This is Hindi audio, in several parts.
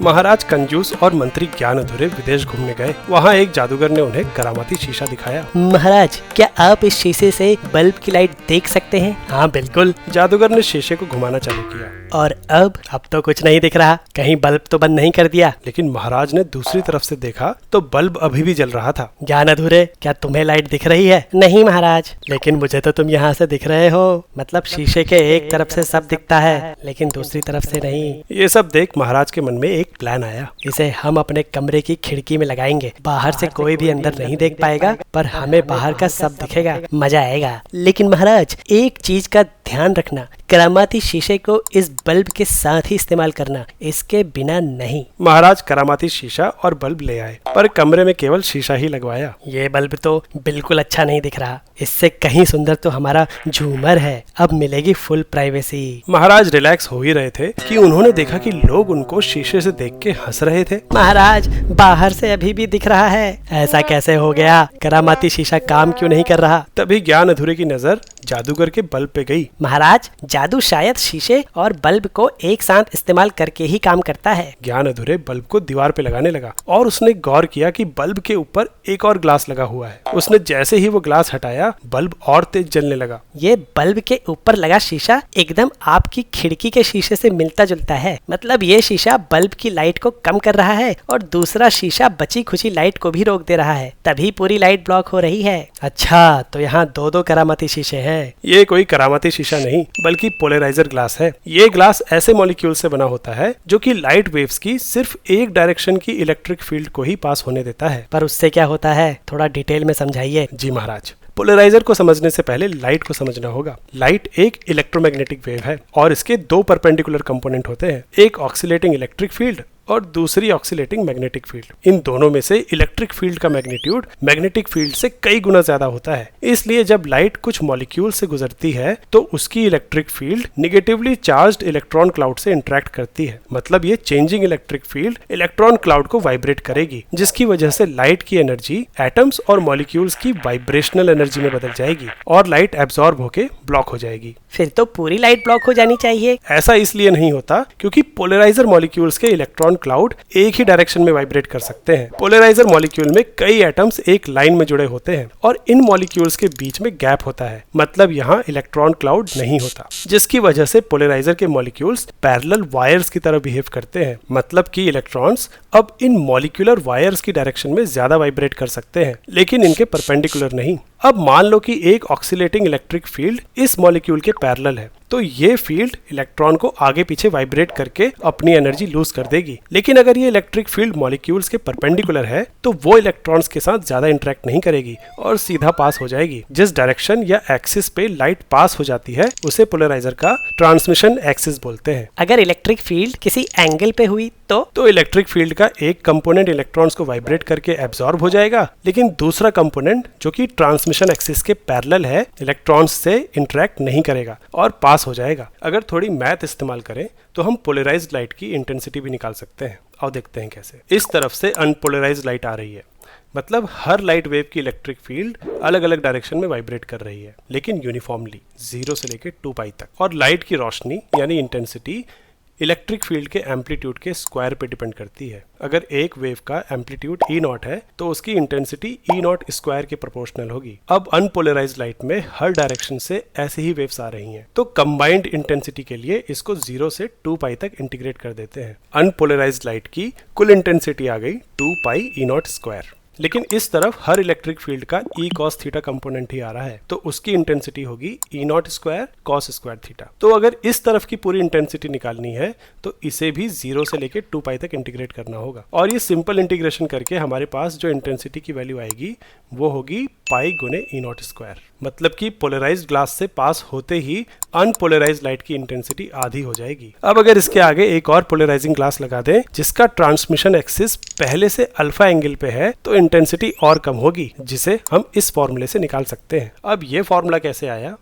महाराज कंजूस और मंत्री ज्ञान अधूरे विदेश घूमने गए। वहाँ एक जादूगर ने उन्हें करामाती शीशा दिखाया। महाराज, क्या आप इस शीशे से बल्ब की लाइट देख सकते हैं? हाँ बिल्कुल। जादूगर ने शीशे को घुमाना चालू किया। और अब तो कुछ नहीं दिख रहा। कहीं बल्ब तो बंद नहीं कर दिया? लेकिन महाराज ने दूसरी तरफ से देखा तो बल्ब अभी भी जल रहा था। ज्ञान अधूरे, क्या तुम्हें लाइट दिख रही है? नहीं महाराज, लेकिन मुझे तो तुम यहाँ से दिख रहे हो। मतलब शीशे के एक तरफ से सब दिखता है लेकिन दूसरी तरफ से नहीं। ये सब देख महाराज के मन में एक प्लान आया। इसे हम अपने कमरे की खिड़की में लगाएंगे। बाहर से कोई भी अंदर नहीं देख पाएगा, पर हमें बाहर का सब दिखेगा। मजा आएगा। लेकिन महाराज, एक चीज का ध्यान रखना, करामाती शीशे को इस बल्ब के साथ ही इस्तेमाल करना, इसके बिना नहीं। महाराज करामाती शीशा और बल्ब ले आए, पर कमरे में केवल शीशा ही लगवाया। ये बल्ब तो बिल्कुल अच्छा नहीं दिख रहा। इससे कहीं सुंदर तो हमारा झूमर है। अब मिलेगी फुल प्राइवेसी। महाराज रिलैक्स हो ही रहे थे कि उन्होंने देखा कि लोग उनको शीशे से देख के हंस रहे थे। महाराज, बाहर से अभी भी दिख रहा है। ऐसा कैसे हो गया? करामाती शीशा काम क्यों नहीं कर रहा? तभी ज्ञान अधूरे की नजर जादूगर के बल्ब पे गई। महाराज, जादू शायद शीशे और बल्ब को एक साथ इस्तेमाल करके ही काम करता है। ज्ञान अधूरे बल्ब को दीवार पे लगाने लगा और उसने गौर किया कि बल्ब के ऊपर एक और ग्लास लगा हुआ है। उसने जैसे ही वो ग्लास हटाया, बल्ब और तेज जलने लगा। ये बल्ब के ऊपर लगा शीशा एकदम आपकी खिड़की के शीशे से मिलता जुलता है। मतलब ये शीशा बल्ब की लाइट को कम कर रहा है और दूसरा शीशा बची खुची लाइट को भी रोक दे रहा है, तभी पूरी लाइट ब्लॉक हो रही है। अच्छा, तो यहाँ दो दो करामाती शीशे हैं। ये कोई करामाती शीशा नहीं बल्कि पोलराइजर ग्लास है। ये ग्लास ऐसे मॉलिक्यूल से बना होता है जो कि लाइट वेव्स की सिर्फ एक डायरेक्शन की इलेक्ट्रिक फील्ड को ही पास होने देता है। पर उससे क्या होता है? थोड़ा डिटेल में समझाइए। जी महाराज, पोलराइजर को समझने से पहले लाइट को समझना होगा। लाइट एक इलेक्ट्रोमैग्नेटिक वेव है और इसके दो परपेंडिकुलर कंपोनेंट होते हैं, एक ऑक्सीलेटिंग इलेक्ट्रिक फील्ड और दूसरी ऑक्सीलेटिंग मैग्नेटिक फील्ड। इन दोनों में से इलेक्ट्रिक फील्ड का मैग्नीट्यूड मैग्नेटिक फील्ड से कई गुना ज्यादा होता है। इसलिए जब लाइट कुछ मॉलिक्यूल से गुजरती है तो उसकी electric field negatively charged electron cloud से इंटरेक्ट करती है। मतलब ये changing electric field electron cloud को वाइब्रेट करेगी, जिसकी वजह से लाइट की एनर्जी एटम्स और मॉलिक्यूल्स की वाइब्रेशनल एनर्जी में बदल जाएगी और लाइट एब्जॉर्ब होके ब्लॉक हो जाएगी। फिर तो पूरी लाइट ब्लॉक हो जानी चाहिए। ऐसा इसलिए नहीं होता क्योंकि पोलराइजर मॉलिक्यूल्स के इलेक्ट्रॉन क्लाउड एक ही डायरेक्शन में वाइब्रेट कर सकते हैं। पोलराइजर मॉलिक्यूल में कई एटम्स एक लाइन में जुड़े होते हैं और इन मॉलिक्यूल्स के बीच में गैप होता है। मतलब यहाँ इलेक्ट्रॉन क्लाउड नहीं होता, जिसकी वजह से पोलराइजर के मॉलिक्यूल्स पैरेलल वायर्स की तरह बिहेव करते हैं। मतलब कि इलेक्ट्रॉन्स अब इन मॉलिक्यूलर वायर्स की डायरेक्शन में ज्यादा वाइब्रेट कर सकते हैं, लेकिन इनके परपेंडिकुलर नहीं। अब मान लो कि एक ऑक्सीलेटिंग इलेक्ट्रिक फील्ड इस मॉलिक्यूल के पैरेलल है, तो ये फील्ड इलेक्ट्रॉन को आगे पीछे वाइब्रेट करके अपनी एनर्जी लूज कर देगी। लेकिन अगर ये इलेक्ट्रिक फील्ड मॉलिक्यूल्स के परपेंडिकुलर है तो वो इलेक्ट्रॉन्स के साथ ज्यादा इंटरेक्ट नहीं करेगी और सीधा पास हो जाएगी। जिस डायरेक्शन या एक्सिस पे लाइट पास हो जाती है उसे पोलराइजर का ट्रांसमिशन एक्सिस बोलते हैं। अगर इलेक्ट्रिक फील्ड किसी एंगल पे हुई तो इलेक्ट्रिक फील्ड का एक कंपोनेंट इलेक्ट्रॉन्स को वाइब्रेट करके एब्जॉर्ब हो जाएगा, लेकिन दूसरा कंपोनेंट जो कि ट्रांसमिशन एक्सिस के पैरेलल है इलेक्ट्रॉन्स से इंटरेक्ट नहीं करेगा और पास हो जाएगा। अगर थोड़ी मैथ इस्तेमाल करें तो हम पोलराइज्ड लाइट की इंटेंसिटी भी निकाल सकते हैं। और देखते हैं कैसे। इस तरफ से अनपोलराइज्ड लाइट आ रही है, मतलब हर लाइट वेव की इलेक्ट्रिक फील्ड अलग अलग डायरेक्शन में वाइब्रेट कर रही है, लेकिन यूनिफॉर्मली 0 से लेकर 2π तक। और लाइट की रोशनी यानी इंटेंसिटी इलेक्ट्रिक फील्ड के एम्पलीट्यूड के स्क्वायर पे डिपेंड करती है। अगर एक वेव का एम्पलीट्यूड E0 है तो उसकी इंटेंसिटी E0 स्क्वायर के प्रोपोर्शनल होगी। अब अनपोलराइज्ड लाइट में हर डायरेक्शन से ऐसे ही वेव्स आ रही हैं, तो कंबाइंड इंटेंसिटी के लिए इसको 0 से 2π तक इंटीग्रेट कर देते हैं। अनपोलराइज्ड लाइट की कुल इंटेंसिटी आ गई 2π E0 स्क्वायर। लेकिन इस तरफ हर इलेक्ट्रिक फील्ड का E cos थीटा कंपोनेंट ही आ रहा है, तो उसकी इंटेंसिटी होगी E0 square cos square theta. तो अगर इस तरफ की पूरी इंटेंसिटी निकालनी है तो इसे भी 0 से लेकर 2π तक इंटीग्रेट करना होगा। और ये सिंपल इंटीग्रेशन करके हमारे पास जो इंटेंसिटी की वैल्यू आएगी वो होगी पाई गुने E0 स्क्वायर। मतलब कि पोलराइज्ड ग्लास से पास होते ही अनपोलराइज्ड लाइट की इंटेंसिटी आधी हो जाएगी। अब अगर इसके आगे एक और पोलराइजिंग ग्लास लगा दें जिसका ट्रांसमिशन एक्सिस पहले से अल्फा एंगल पे है तो इंटेंसिटी और कम होगी, जिसे हम इस फॉर्मूले से निकाल सकते हैं। अब ये फॉर्मूला कैसे आया?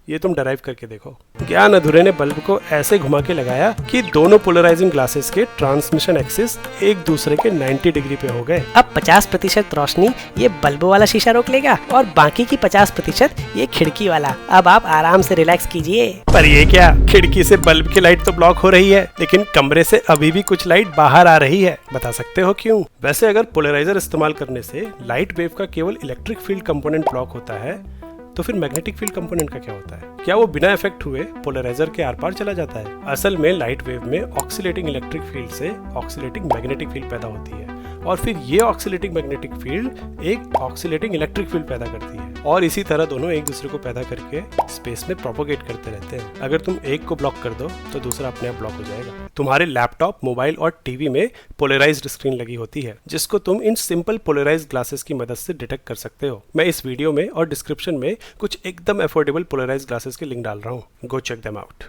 ये तुम डराइव करके देखो। ज्ञान अधूरे ने बल्ब को ऐसे घुमा के लगाया कि दोनों पोलराइजिंग ग्लासेस के ट्रांसमिशन एक्सिस एक दूसरे के 90 डिग्री पे हो गए। अब 50% रोशनी ये बल्ब वाला शीशा रोक लेगा और बाकी की 50% ये खिड़की वाला। अब आप आराम से रिलैक्स कीजिए। पर ये क्या, खिड़की से बल्ब की लाइट तो ब्लॉक हो रही है, लेकिन कमरे से अभी भी कुछ लाइट बाहर आ रही है। बता सकते हो क्यों? वैसे अगर पोलराइजर इस्तेमाल करने से लाइट वेव का केवल इलेक्ट्रिक फील्ड कंपोनेंट ब्लॉक होता है, तो फिर मैग्नेटिक फील्ड कंपोनेंट का क्या होता है? क्या वो बिना इफेक्ट हुए पोलराइजर के आर पार चला जाता है? असल में लाइट वेव में ऑक्सीलेटिंग इलेक्ट्रिक फील्ड से ऑक्सीलेटिंग मैग्नेटिक फील्ड पैदा होती है और फिर ये ऑक्सीलेटिंग मैग्नेटिक फील्ड एक ऑक्सीलेटिंग इलेक्ट्रिक फील्ड पैदा करती है और इसी तरह दोनों एक दूसरे को पैदा करके स्पेस में प्रोपोगेट करते रहते हैं। अगर तुम एक को ब्लॉक कर दो तो दूसरा अपने आप ब्लॉक हो जाएगा। तुम्हारे लैपटॉप, मोबाइल और टीवी में पोलराइज्ड स्क्रीन लगी होती है जिसको तुम इन सिंपल पोलराइज्ड ग्लासेस की मदद से डिटेक्ट कर सकते हो। मैं इस वीडियो में और डिस्क्रिप्शन में कुछ एकदम अफोर्डेबल पोलराइज्ड ग्लासेस के लिंक डाल रहा हूँ। Go check them out.